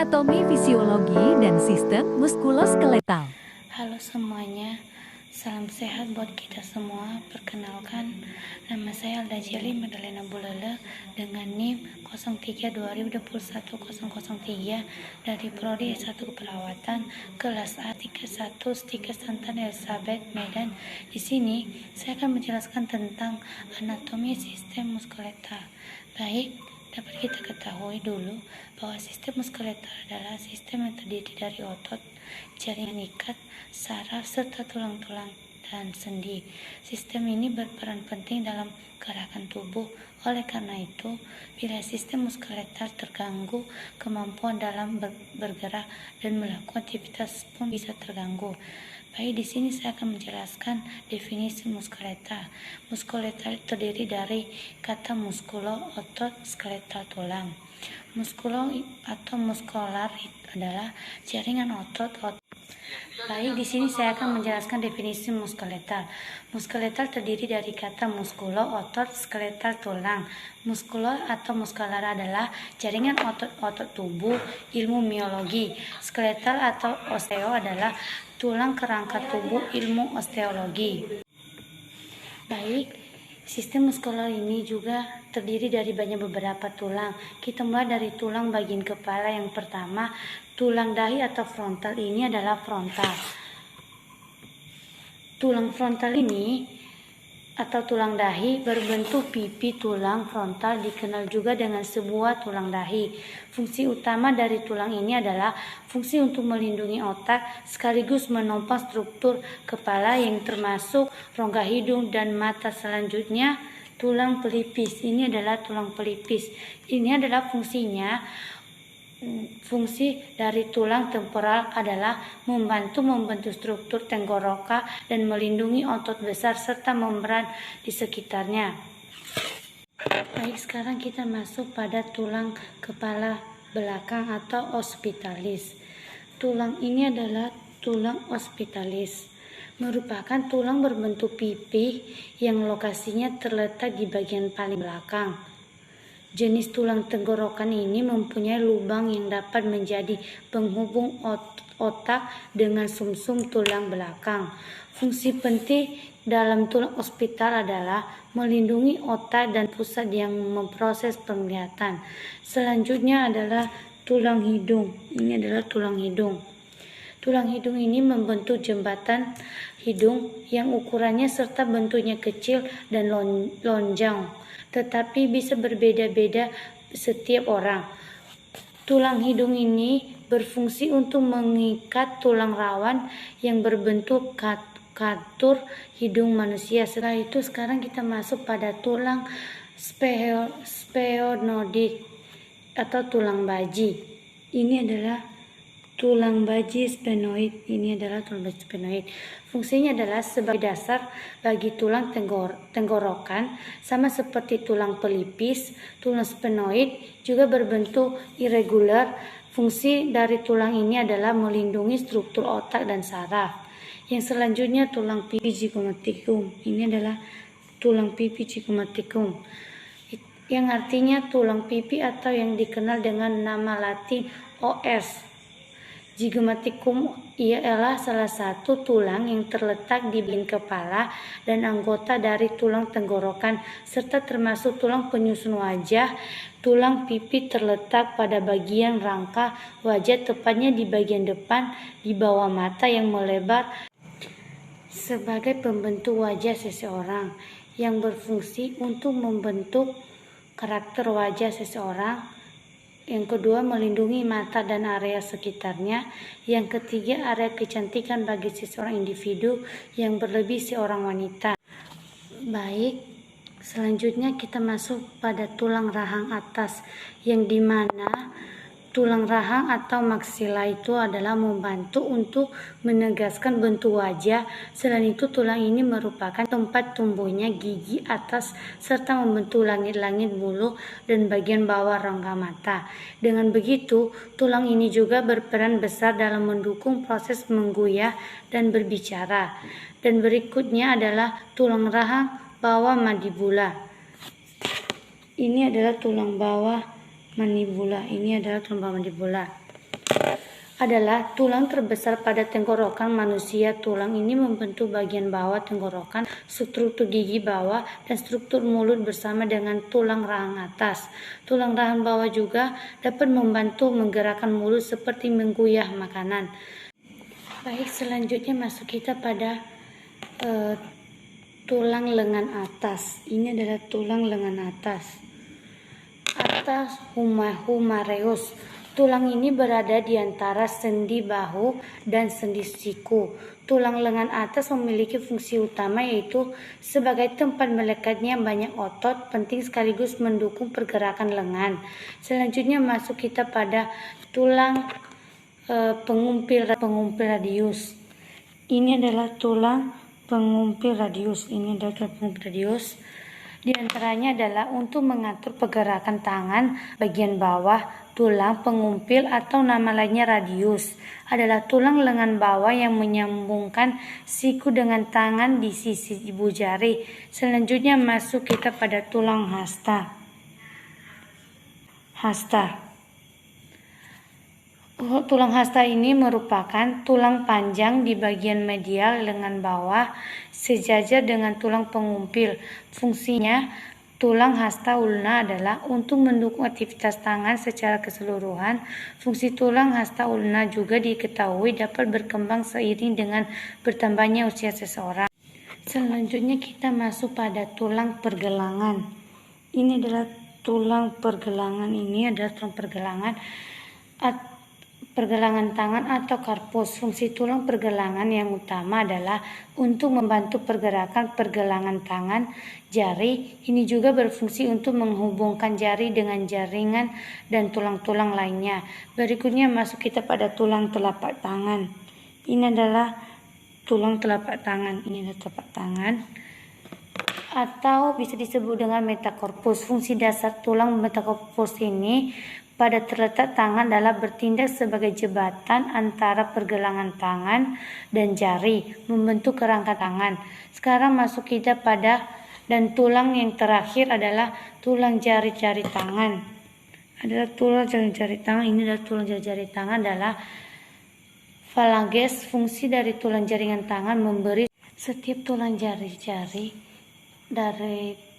anatomi, fisiologi, dan sistem muskuloskeletal. Halo semuanya, salam sehat buat kita semua. Perkenalkan, nama saya Alda Jeli Madalena Bulele dengan NIM 03 2021 003 dari Prodi S1 Keperawatan kelas A 31 Stika Santan Elizabeth Medan. Di sini saya akan menjelaskan tentang anatomi sistem muskuloskeletal. Baik, dapat kita ketahui dulu bahwa sistem muskuloskeletal adalah sistem yang terdiri dari otot, jaringan ikat, saraf, serta tulang-tulang dan sendi. Sistem ini berperan penting dalam gerakan tubuh. Oleh karena itu, bila sistem muskuloskeletal terganggu, kemampuan dalam bergerak dan melakukan aktivitas pun bisa terganggu. Baik, di sini saya akan menjelaskan definisi muskuloskeletal. Muskuloskeletal terdiri dari kata muskulo, otot, skeletal, tulang. Muskulo atau muskular adalah jaringan otot. Baik, di sini saya akan menjelaskan definisi muskuloskeletal. Muskuloskeletal terdiri dari kata muskulo, otot, skeletal, tulang. Muskulo atau muskular adalah jaringan otot tubuh, ilmu miologi. Skeletal atau osteo adalah tulang kerangka tubuh, ilmu osteologi. Baik, sistem muskular ini juga terdiri dari beberapa tulang. Kita mulai dari tulang bagian kepala. Yang pertama, tulang dahi atau frontal. Ini adalah frontal. Tulang frontal ini atau tulang dahi berbentuk pipi. Tulang frontal dikenal juga dengan sebuah tulang dahi. Fungsi utama dari tulang ini adalah fungsi untuk melindungi otak sekaligus menopang struktur kepala yang termasuk rongga hidung dan mata. Selanjutnya, tulang pelipis. Ini adalah tulang pelipis. Ini adalah fungsinya. Fungsi dari tulang temporal adalah membentuk struktur tenggorokan dan melindungi otot besar serta membran di sekitarnya. Baik, sekarang kita masuk pada tulang kepala belakang atau occipitalis. Tulang ini adalah tulang occipitalis, merupakan tulang berbentuk pipi yang lokasinya terletak di bagian paling belakang. Jenis tulang tenggorokan ini mempunyai lubang yang dapat menjadi penghubung otak dengan sumsum tulang belakang. Fungsi penting dalam tulang occipital adalah melindungi otak dan pusat yang memproses penglihatan. Selanjutnya adalah tulang hidung. Ini adalah tulang hidung. Tulang hidung ini membentuk jembatan hidung yang ukurannya serta bentuknya kecil dan lonjong, tetapi bisa berbeda-beda setiap orang. Tulang hidung ini berfungsi untuk mengikat tulang rawan yang berbentuk katur hidung manusia. Setelah itu, sekarang kita masuk pada tulang sphenoid atau tulang baji. Ini adalah tulang baji sphenoid. Ini adalah tulang baji sphenoid. Fungsinya adalah sebagai dasar bagi tulang tenggorokan, sama seperti tulang pelipis. Tulang sphenoid juga berbentuk irregular. Fungsi dari tulang ini adalah melindungi struktur otak dan saraf. Yang selanjutnya, tulang pipi zygomaticum. Ini adalah tulang pipi zygomaticum, yang artinya tulang pipi atau yang dikenal dengan nama Latin os. Zygomaticum ialah salah satu tulang yang terletak di bagian kepala dan anggota dari tulang tenggorokan, serta termasuk tulang penyusun wajah. Tulang pipi terletak pada bagian rangka wajah, tepatnya di bagian depan di bawah mata yang melebar sebagai pembentuk wajah seseorang, yang berfungsi untuk membentuk karakter wajah seseorang. Yang kedua, melindungi mata dan area sekitarnya. Yang ketiga, area kecantikan bagi seseorang individu yang berlebih seorang wanita. Baik, selanjutnya kita masuk pada tulang rahang atas, yang dimana tulang rahang atau maksila itu adalah membantu untuk menegaskan bentuk wajah. Selain itu, tulang ini merupakan tempat tumbuhnya gigi atas serta membentuk langit-langit bulu dan bagian bawah rongga mata. Dengan begitu, tulang ini juga berperan besar dalam mendukung proses mengguyah dan berbicara. Dan berikutnya adalah tulang rahang bawah mandibula. Ini adalah tulang bawah mandibula. Ini adalah tulang bawah mandibula. adalah tulang terbesar pada tenggorokan manusia. Tulang ini membentuk bagian bawah tenggorokan, struktur gigi bawah, dan struktur mulut bersama dengan tulang rahang atas. Tulang rahang bawah juga dapat membantu menggerakkan mulut seperti mengguyah makanan. Baik, selanjutnya masuk kita pada tulang lengan atas. Ini adalah tulang lengan atas. Atas humerus. Tulang ini berada di antara sendi bahu dan sendi siku. Tulang lengan atas memiliki fungsi utama yaitu sebagai tempat melekatnya banyak otot penting sekaligus mendukung pergerakan lengan. Selanjutnya masuk kita pada tulang pengumpil radius. Ini adalah tulang pengumpil radius. Di antaranya adalah untuk mengatur pergerakan tangan bagian bawah. Tulang pengumpil atau nama lainnya radius adalah tulang lengan bawah yang menyambungkan siku dengan tangan di sisi ibu jari. Selanjutnya masuk kita pada tulang hasta. Tulang hasta ini merupakan tulang panjang di bagian medial lengan bawah sejajar dengan tulang pengumpil. Fungsinya tulang hasta ulna adalah untuk mendukung aktivitas tangan secara keseluruhan. Fungsi tulang hasta ulna juga diketahui dapat berkembang seiring dengan bertambahnya usia seseorang. Selanjutnya kita masuk pada tulang pergelangan. Ini adalah tulang pergelangan. Pergelangan tangan atau karpus. Fungsi tulang pergelangan yang utama adalah untuk membantu pergerakan pergelangan tangan, jari. Ini juga berfungsi untuk menghubungkan jari dengan jaringan dan tulang-tulang lainnya. Berikutnya masuk kita pada tulang telapak tangan. Ini adalah tulang telapak tangan. Atau bisa disebut dengan metakorpus. Fungsi dasar tulang metakorpus ini pada terletak tangan adalah bertindak sebagai jembatan antara pergelangan tangan dan jari, membentuk kerangka tangan. Sekarang masuk kita pada dan tulang yang terakhir adalah tulang jari-jari tangan. Ini adalah tulang jari-jari tangan adalah falanges. Fungsi dari tulang jaringan tangan memberi setiap tulang jari-jari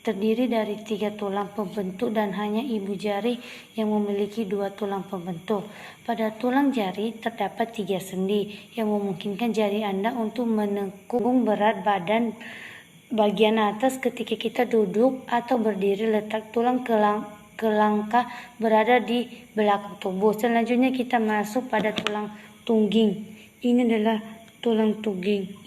terdiri dari 3 tulang pembentuk dan hanya ibu jari yang memiliki 2 tulang pembentuk. Pada tulang jari terdapat 3 sendi yang memungkinkan jari Anda untuk menekung berat badan bagian atas ketika kita duduk atau berdiri. Letak tulang kelangka berada di belakang tubuh. Selanjutnya kita masuk pada tulang tungging. Ini adalah tulang tungging.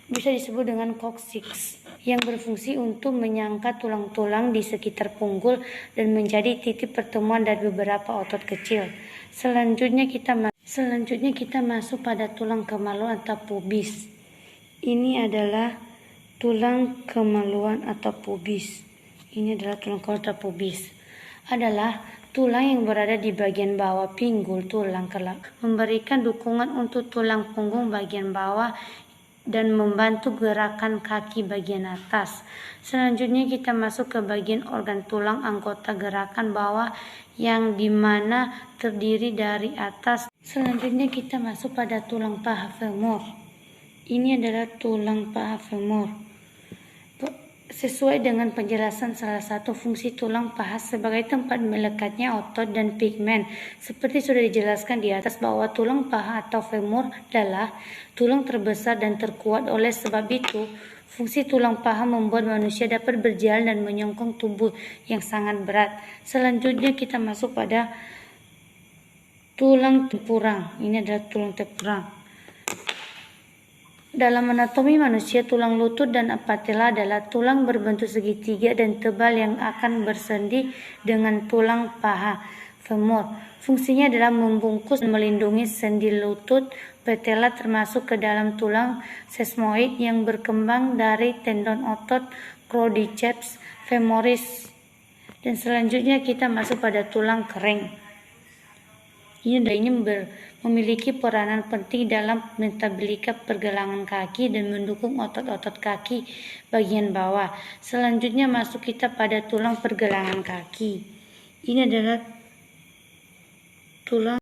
Bisa disebut dengan coccyx yang berfungsi untuk menyangka tulang-tulang di sekitar punggul dan menjadi titik pertemuan dari beberapa otot kecil. Selanjutnya kita masuk pada tulang kemaluan atau pubis. Ini adalah tulang kemaluan atau pubis. Adalah tulang yang berada di bagian bawah pinggul tulang kelak, memberikan dukungan untuk tulang punggung bagian bawah dan membantu gerakan kaki bagian atas. Selanjutnya kita masuk ke bagian organ tulang anggota gerakan bawah yang dimana terdiri dari atas. Selanjutnya kita masuk pada tulang paha femur. Ini adalah tulang paha femur. Sesuai dengan penjelasan salah satu fungsi tulang paha sebagai tempat melekatnya otot dan pigmen. Seperti sudah dijelaskan di atas bahwa tulang paha atau femur adalah tulang terbesar dan terkuat. Oleh sebab itu, fungsi tulang paha membuat manusia dapat berjalan dan menyongkong tubuh yang sangat berat. Selanjutnya kita masuk pada tulang tempurung. Ini adalah tulang tempurung. Dalam anatomi manusia, tulang lutut dan patella adalah tulang berbentuk segitiga dan tebal yang akan bersendi dengan tulang paha femur. Fungsinya adalah membungkus dan melindungi sendi lutut. Patella termasuk ke dalam tulang sesamoid yang berkembang dari tendon otot quadriceps femoris. Dan selanjutnya kita masuk pada tulang kering. Ini memiliki peranan penting dalam menstabilisasi pergelangan kaki dan mendukung otot-otot kaki bagian bawah. Selanjutnya masuk kita pada tulang pergelangan kaki. Ini adalah tulang.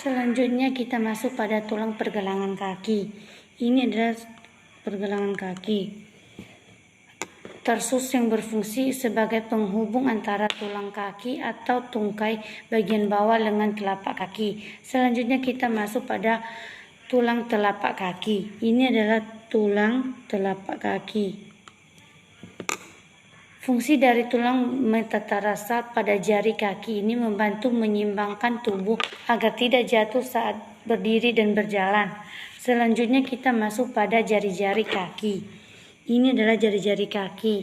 Selanjutnya kita masuk pada tulang pergelangan kaki. Ini adalah pergelangan kaki. Tarsus yang berfungsi sebagai penghubung antara tulang kaki atau tungkai bagian bawah lengan telapak kaki. Selanjutnya kita masuk pada tulang telapak kaki. Ini adalah tulang telapak kaki. Fungsi dari tulang metatarsa pada jari kaki ini membantu menyeimbangkan tubuh agar tidak jatuh saat berdiri dan berjalan. Selanjutnya kita masuk pada jari-jari kaki. Ini adalah jari-jari kaki,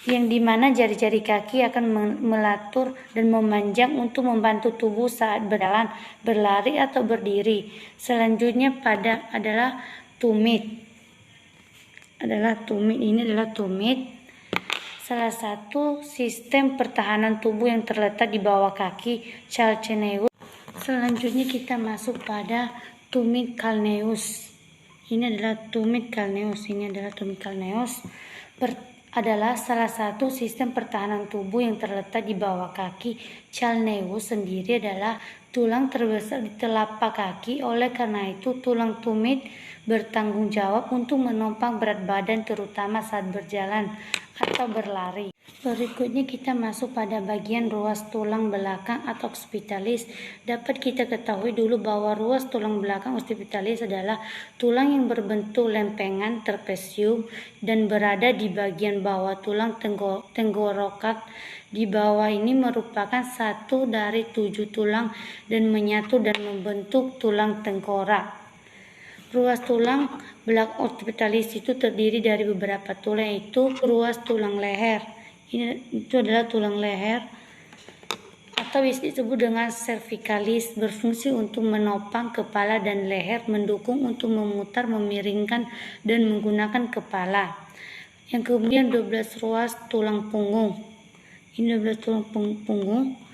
yang dimana jari-jari kaki akan melatur dan memanjang untuk membantu tubuh saat berjalan, berlari atau berdiri. Selanjutnya adalah tumit. Ini adalah tumit. Salah satu sistem pertahanan tubuh yang terletak di bawah kaki calcaneus. Selanjutnya kita masuk pada tumit calcaneus. Ini adalah tumit calcaneus. Adalah salah satu sistem pertahanan tubuh yang terletak di bawah kaki. Calcaneus sendiri adalah tulang terbesar di telapak kaki. Oleh karena itu, tulang tumit bertanggung jawab untuk menopang berat badan terutama saat berjalan atau berlari. Berikutnya kita masuk pada bagian ruas tulang belakang atau occipitalis. Dapat kita ketahui dulu bahwa ruas tulang belakang occipitalis adalah tulang yang berbentuk lempengan trapesium dan berada di bagian bawah tulang tenggorokan. Di bawah ini merupakan satu dari 7 tulang dan menyatu dan membentuk tulang tengkorak. Ruas tulang belakang occipitalis itu terdiri dari beberapa tulang, yaitu ruas tulang leher. Itu adalah tulang leher atau bisa disebut dengan cervicalis, berfungsi untuk menopang kepala dan leher, mendukung untuk memutar, memiringkan, dan menggunakan kepala. Yang kemudian 12 ruas tulang punggung. Ini 12 tulang punggung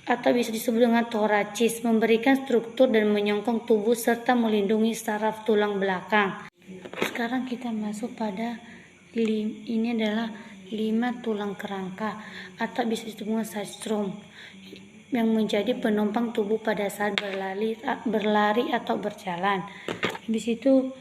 atau bisa disebut dengan thoracis, memberikan struktur dan menyongkong tubuh serta melindungi saraf tulang belakang. Sekarang kita masuk pada ini adalah 5 tulang kerangka atau bisa disebut dengan sacrum yang menjadi penopang tubuh pada saat berlari atau berjalan. Di situ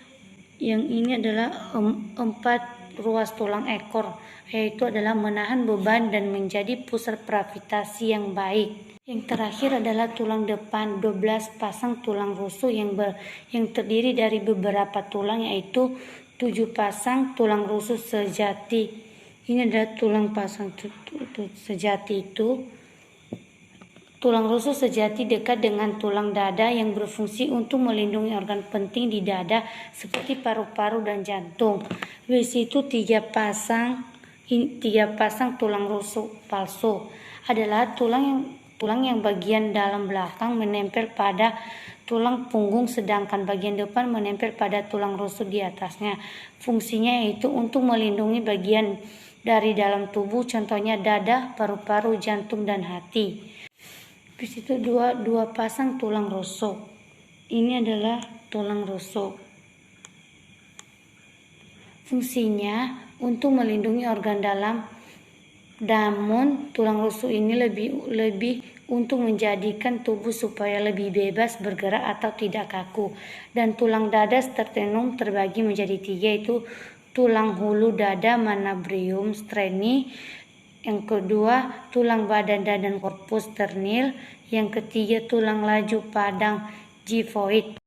yang ini adalah 4 ruas tulang ekor, yaitu adalah menahan beban dan menjadi pusat gravitasi yang baik. Yang terakhir adalah tulang depan, 12 pasang tulang rusuk yang terdiri dari beberapa tulang, yaitu 7 pasang tulang rusuk sejati. Ini adalah tulang pasang sejati itu. Tulang rusuk sejati dekat dengan tulang dada yang berfungsi untuk melindungi organ penting di dada seperti paru-paru dan jantung. Habis itu 3 pasang tulang rusuk palsu adalah tulang yang bagian dalam belakang menempel pada tulang punggung, sedangkan bagian depan menempel pada tulang rusuk di atasnya. Fungsinya yaitu untuk melindungi bagian dari dalam tubuh, contohnya dada, paru-paru, jantung, dan hati. Habis itu dua pasang tulang rusuk. Ini adalah tulang rusuk. Fungsinya untuk melindungi organ dalam, namun tulang rusuk ini lebih untuk menjadikan tubuh supaya lebih bebas bergerak atau tidak kaku. Dan tulang dada sternum terbagi menjadi 3, yaitu tulang hulu dada manubrium sternum, yang kedua tulang badan dada dan corpus sternil, yang ketiga tulang laju padang gyphoid.